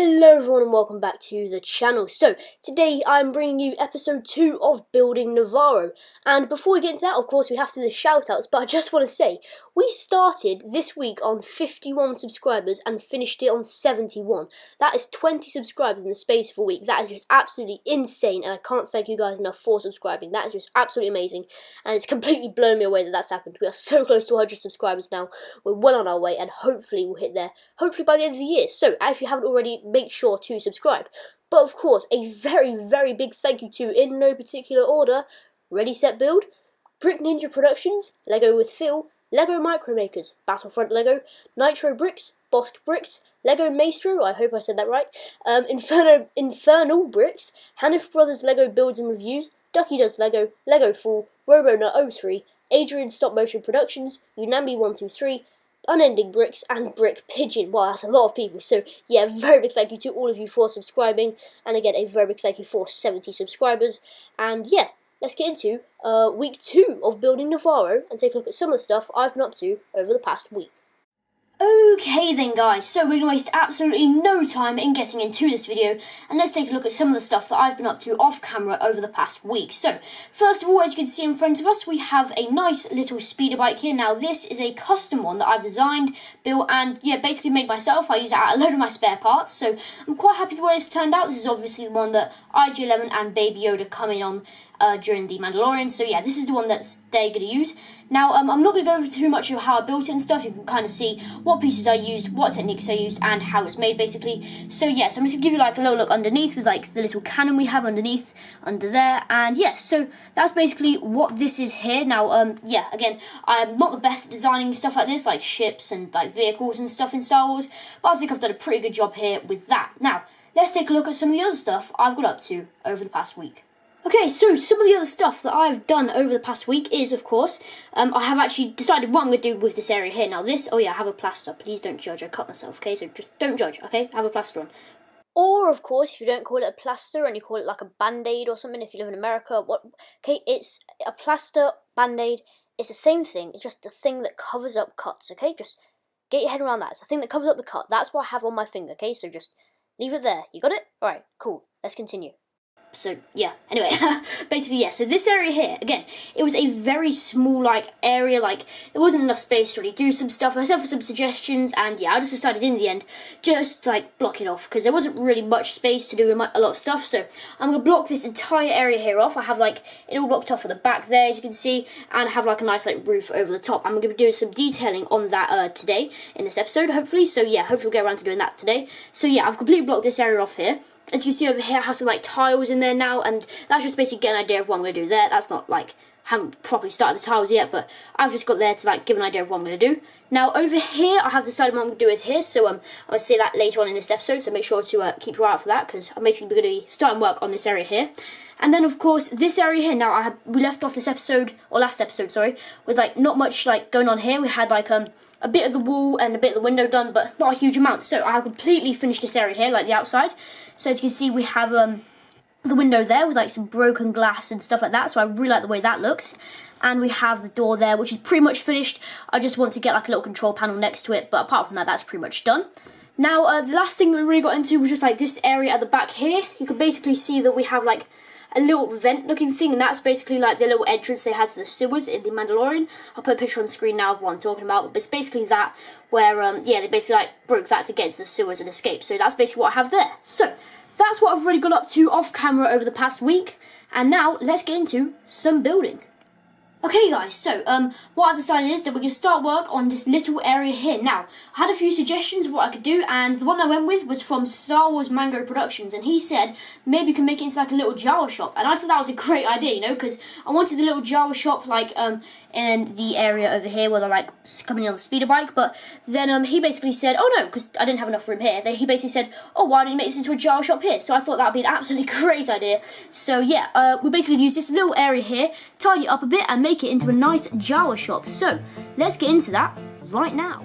Hello everyone and welcome back to the channel. So today I'm bringing you episode 2 of Building Nevarro, and before we get into that, of course, we have to do the shout outs, but I just want to say we started this week on 51 subscribers and finished it on 71. That is 20 subscribers in the space of a week. That is just absolutely insane, and I can't thank you guys enough for subscribing. That is just absolutely amazing, and it's completely blown me away that that's happened. We are so close to 100 subscribers now. We're well on our way, and hopefully we'll hit there by the end of the year. So if you haven't already, make sure to subscribe. But of course, a very big thank you to, in no particular order, Ready Set Build, Brick Ninja Productions, Lego with Phil, Lego Micromakers, Battlefront Lego, Nitro Bricks, Bosque Bricks, Lego Maestro, I hope I said that right, Infernal Bricks, Hanif Brothers Lego Builds and Reviews, Ducky Does Lego, Lego Fool, RoboNut03, Adrian Stop Motion Productions, Unambi123, Unending Bricks, and Brick Pigeon. Wow, that's a lot of people. So yeah, very big thank you to all of you for subscribing, and again a very big thank you for 70 subscribers. And yeah, let's get into week 2 of Building Nevarro and take a look at some of the stuff I've been up to over the past week. Okay then guys, so we're going to waste absolutely no time in getting into this video, and let's take a look at some of the stuff that I've been up to off camera over the past week. So, first of all, as you can see in front of us, we have a nice little speeder bike here. Now this is a custom one that I've designed, built, and yeah, basically made myself. I use it out of a load of my spare parts, so I'm quite happy with the way it's turned out. This is obviously the one that IG-11 and Baby Yoda come in on during the Mandalorian, so yeah, this is the one that they're going to use. Now, I'm not going to go over too much of how I built it and stuff. You can kind of see what pieces I used, what techniques I used, and how it's made, basically. So yeah, so I'm just going to give you like a little look underneath with like the little cannon we have underneath, under there, and yeah, so that's basically what this is here. Now, yeah, again, I'm not the best at designing stuff like this, like ships and like vehicles and stuff in Star Wars, but I think I've done a pretty good job here with that. Now, let's take a look at some of the other stuff I've got up to over the past week. Okay, so some of the other stuff that I've done over the past week is, of course, I have actually decided what I'm going to do with this area here. Now this, oh yeah, I have a plaster. Please don't judge, I cut myself, okay? So just don't judge, okay? I have a plaster on. Or, of course, if you don't call it a plaster and you call it like a band-aid or something, if you live in America, okay, it's a plaster, band-aid, it's the same thing, it's just the thing that covers up cuts, okay? Just get your head around that. It's the thing that covers up the cut. That's what I have on my finger, okay? So just leave it there. You got it? Alright, cool. Let's continue. So, yeah, anyway, basically, yeah, so this area here, again, it was a very small, like, area, like, there wasn't enough space to really do some stuff. I sent for some suggestions, and, yeah, I just decided in the end, just, like, block it off, because there wasn't really much space to do a lot of stuff, so I'm going to block this entire area here off. I have, like, it all blocked off at the back there, as you can see, and I have, like, a nice, like, roof over the top. I'm going to be doing some detailing on that, today, in this episode, hopefully, so, yeah, hopefully we'll get around to doing that today. So, yeah, I've completely blocked this area off here. As you can see over here, I have some like tiles in there now, and that's just basically get an idea of what I'm going to do there. That's not like, haven't properly started the tiles yet, but I've just got there to like give an idea of what I'm going to do. Now over here, I have decided what I'm going to do with here, so I'm going to say that later on in this episode, so make sure to keep your eye out for that, because I'm basically going to be starting work on this area here. And then, of course, this area here, now, we left off this episode, or last episode, sorry, with, like, not much, like, going on here. We had, like, a bit of the wall and a bit of the window done, but not a huge amount. So I have completely finished this area here, like, the outside. So as you can see, we have the window there with, like, some broken glass and stuff like that. So I really like the way that looks. And we have the door there, which is pretty much finished. I just want to get, like, a little control panel next to it. But apart from that, that's pretty much done. Now, the last thing that we really got into was just, like, this area at the back here. You can basically see that we have, like, a little vent looking thing, and that's basically like the little entrance they had to the sewers in the Mandalorian. I'll put a picture on the screen now of what I'm talking about, but it's basically that where yeah, they basically like broke that to get into the sewers and escape. So that's basically what I have there. So that's what I've really got up to off camera over the past week, and now let's get into some building. Okay guys, so what I've decided is that we're going to start work on this little area here. Now, I had a few suggestions of what I could do, and the one I went with was from Star Wars Mango Productions, and he said maybe we can make it into like a little Jawa shop, and I thought that was a great idea, you know, because I wanted the little Jawa shop like in the area over here where they're like coming on the speeder bike, but then he basically said, oh no, because I didn't have enough room here, he basically said, oh, why don't you make this into a Jawa shop here? So I thought that would be an absolutely great idea. So yeah, we basically use this little area here, tidy it up a bit, and make it into a nice Jawa shop. So let's get into that right now.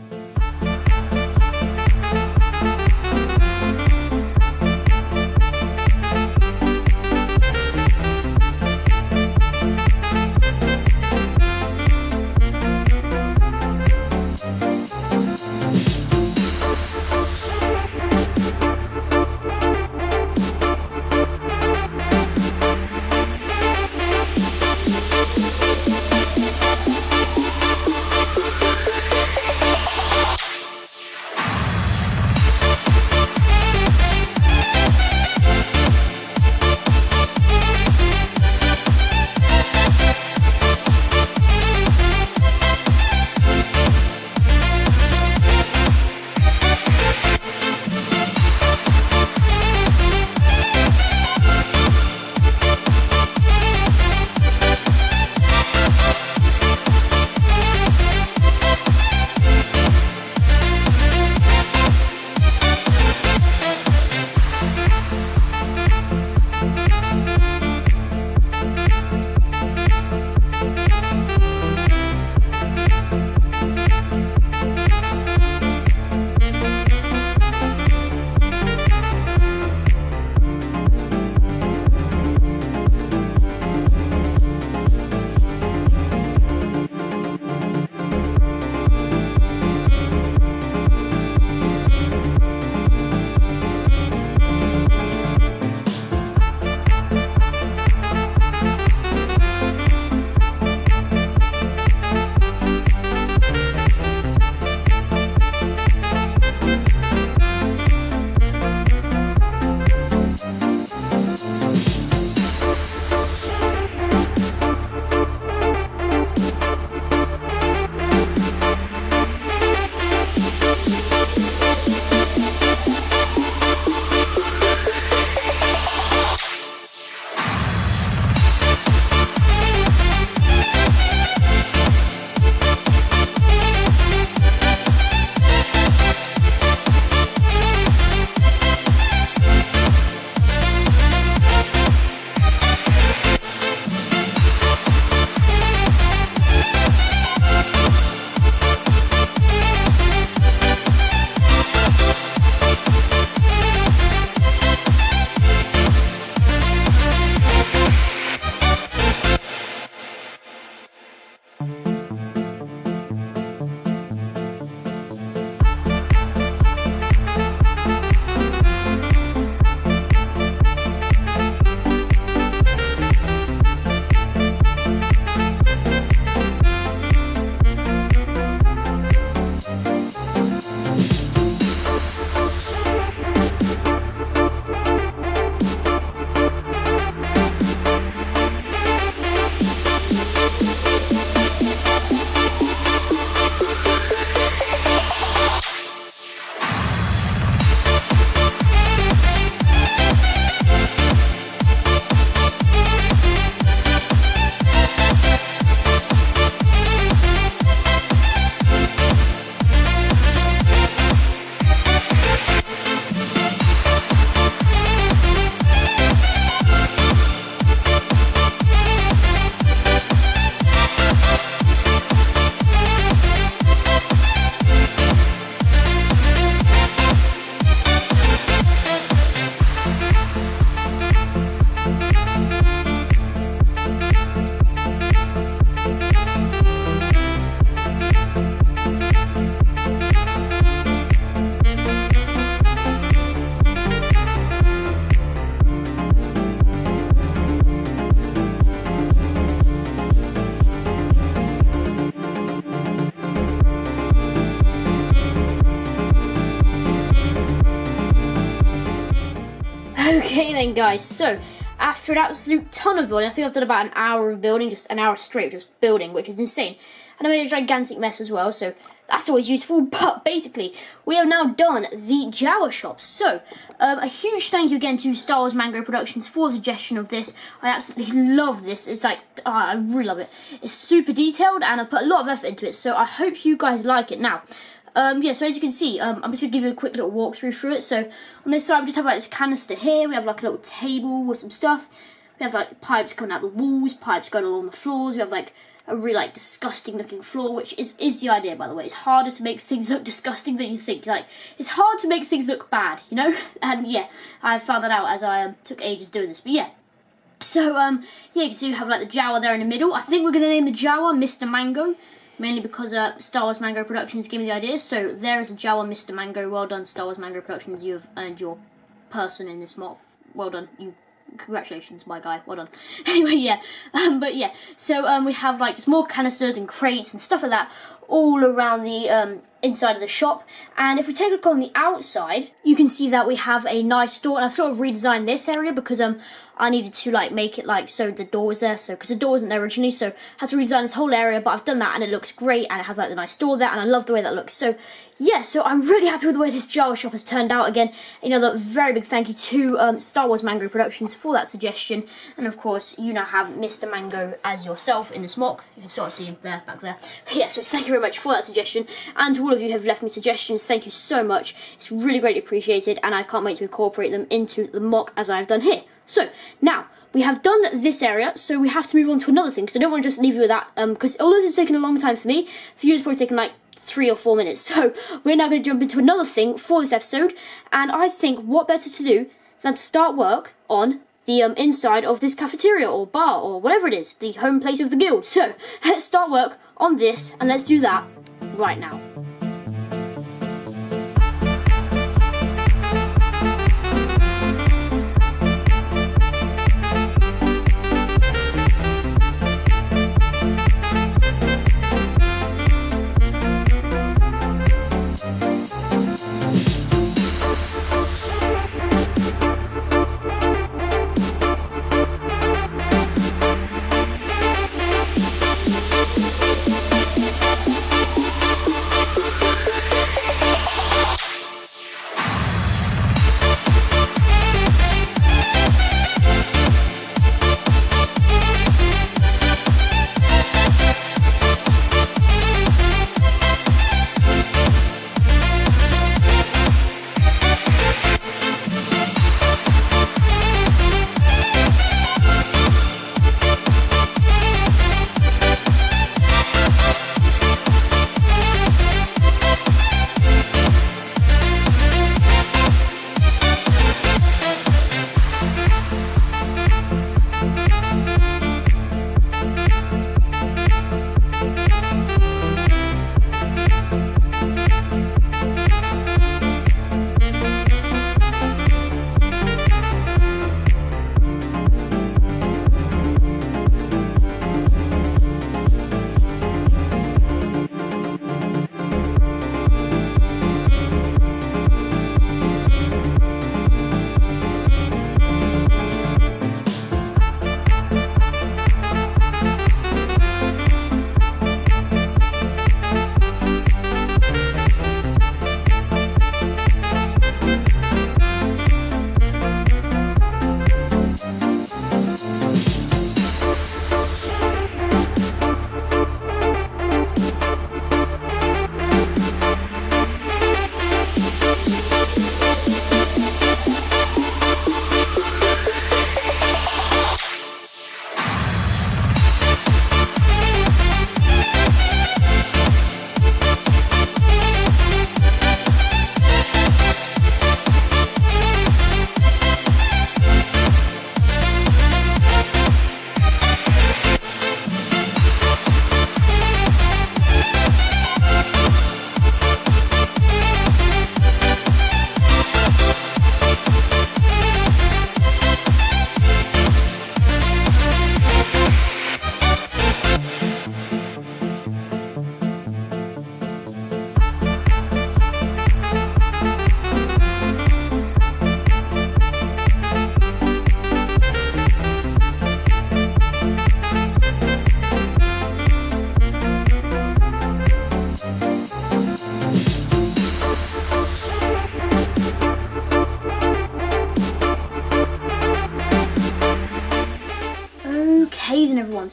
Okay then guys, so after an absolute ton of building, I think I've done about an hour of building, just an hour straight just building, which is insane. And I made a gigantic mess as well, so that's always useful. But basically, we have now done the Jawa shop. So, a huge thank you again to Star Wars Mango Productions for the suggestion of this. I absolutely love this. It's like, I really love it. It's super detailed and I put a lot of effort into it, so I hope you guys like it. Now, yeah, so as you can see, I'm just going to give you a quick little walkthrough through it. So on this side, we just have like this canister here. We have like a little table with some stuff. We have like pipes coming out the walls, pipes going along the floors. We have like a really like disgusting looking floor, which is the idea, by the way. It's harder to make things look disgusting than you think. Like, it's hard to make things look bad, you know? And yeah, I found that out as I took ages doing this. But yeah. So, yeah, you can see we have like the Jawa there in the middle. I think we're going to name the Jawa Mr. Mango. Mainly because Star Wars Mango Productions gave me the idea. So there is a Jawa Mr. Mango. Well done, Star Wars Mango Productions. You have earned your person in this mock. Well done. Congratulations, my guy. Well done. Anyway, yeah. But yeah. So we have like just more canisters and crates and stuff like that all around the inside of the shop. And if we take a look on the outside, you can see that we have a nice door. And I've sort of redesigned this area because I needed to like make it like so the door was there, so because the door wasn't there originally, so I had to redesign this whole area, but I've done that and it looks great and it has like the nice door there and I love the way that looks. So yeah, so I'm really happy with the way this Jawa shop has turned out. Again, another very big thank you to Star Wars Mango Productions for that suggestion, and of course you now have Mr. Mango as yourself in this mock. You can sort of see him there, back there. But yeah, so thank you very much for that suggestion, and to all of you who have left me suggestions, thank you so much. It's really greatly appreciated and I can't wait to incorporate them into the mock as I've done here. So, now, we have done this area, so we have to move on to another thing, because I don't want to just leave you with that, because although this has taken a long time for me, for you it's probably taken like 3 or 4 minutes, so we're now going to jump into another thing for this episode, and I think what better to do than to start work on the inside of this cafeteria, or bar, or whatever it is, the home place of the guild. So, let's start work on this, and let's do that right now.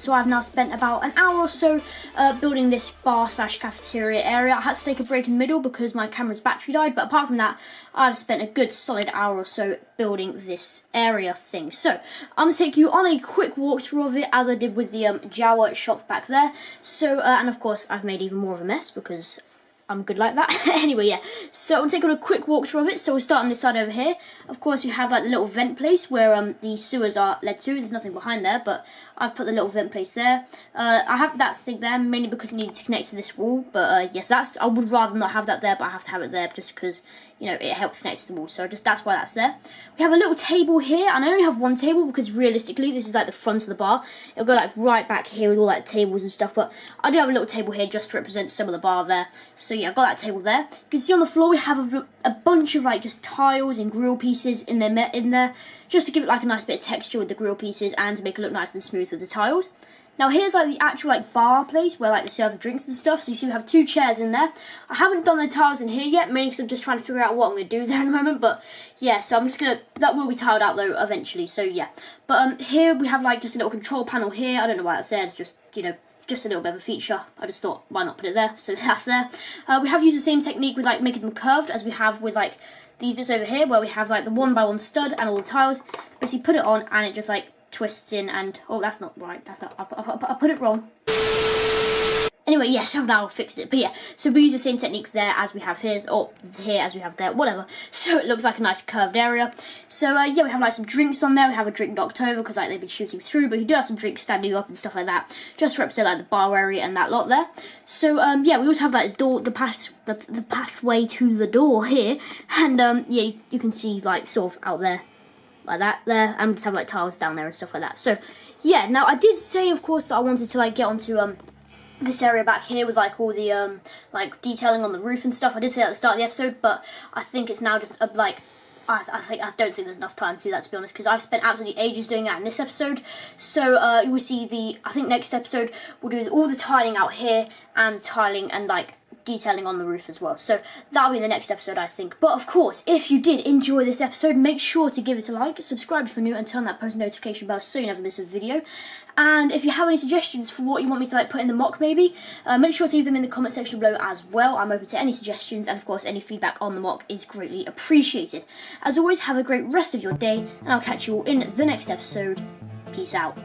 So I've now spent about an hour or so building this bar slash cafeteria area. I had to take a break in the middle because my camera's battery died, but apart from that, I've spent a good solid hour or so building this area thing. So I'm going to take you on a quick walkthrough of it, as I did with the Jawa shop back there. So, and of course, I've made even more of a mess because I'm good like that. Anyway, yeah, so I'm taking a quick walkthrough of it. So we'll start on this side over here. Of course, you have like the little vent place where the sewers are led to. There's nothing behind there, but I've put the little vent place there. I have that thing there mainly because it needed to connect to this wall. But yes, I would rather not have that there, but I have to have it there just because, you know, it helps connect to the wall. So that's why that's there. We have a little table here, and I only have one table because realistically, this is like the front of the bar. It'll go like right back here with all like tables and stuff. But I do have a little table here just to represent some of the bar there. So yeah, I've got that table there. You can see on the floor we have a bunch of like just tiles and grill pieces in there, just to give it like a nice bit of texture with the grill pieces and to make it look nice and smooth with the tiles. Now here's like the actual like bar place where like they serve the drinks and stuff. So you see we have 2 chairs in there. I haven't done the tiles in here yet, mainly because I'm just trying to figure out what I'm going to do there in a moment. But yeah, so I'm just going to, that will be tiled out though eventually. So yeah, but here we have like just a little control panel here. I don't know why that's there. It's just, you know, just a little bit of a feature. I just thought, why not put it there? So that's there. We have used the same technique with like making them curved as we have with like these bits over here, where we have like the 1x1 stud and all the tiles. Basically put it on and it just like twists in and, oh, that's not right. That's not, I put it wrong. Anyway, yes, I've now fixed it. But yeah, so we use the same technique there as we have here, or here as we have there, whatever. So it looks like a nice curved area. So yeah, we have like some drinks on there. We have a drink knocked over because like they've been shooting through, but you do have some drinks standing up and stuff like that, just to represent like the bar area and that lot there. So yeah, we also have like the door, the pathway to the door here, and yeah, you can see like sort of out there, like that there, and we just have like tiles down there and stuff like that. So yeah, now I did say, of course, that I wanted to like get onto this area back here with like all the like detailing on the roof and stuff. I did say that at the start of the episode, but I think it's now just like I don't think there's enough time to do that, to be honest, because I've spent absolutely ages doing that in this episode. So you will see I think next episode we'll do all the tiling out here and the tiling and like detailing on the roof as well. So that'll be in the next episode, I think. But of course, if you did enjoy this episode, make sure to give it a like, subscribe if you're new, and turn that post notification bell so you never miss a video. And if you have any suggestions for what you want me to like put in the mock, maybe make sure to leave them in the comment section below as well. I'm open to any suggestions, and of course any feedback on the mock is greatly appreciated. As always, have a great rest of your day, and I'll catch you all in the next episode. Peace out.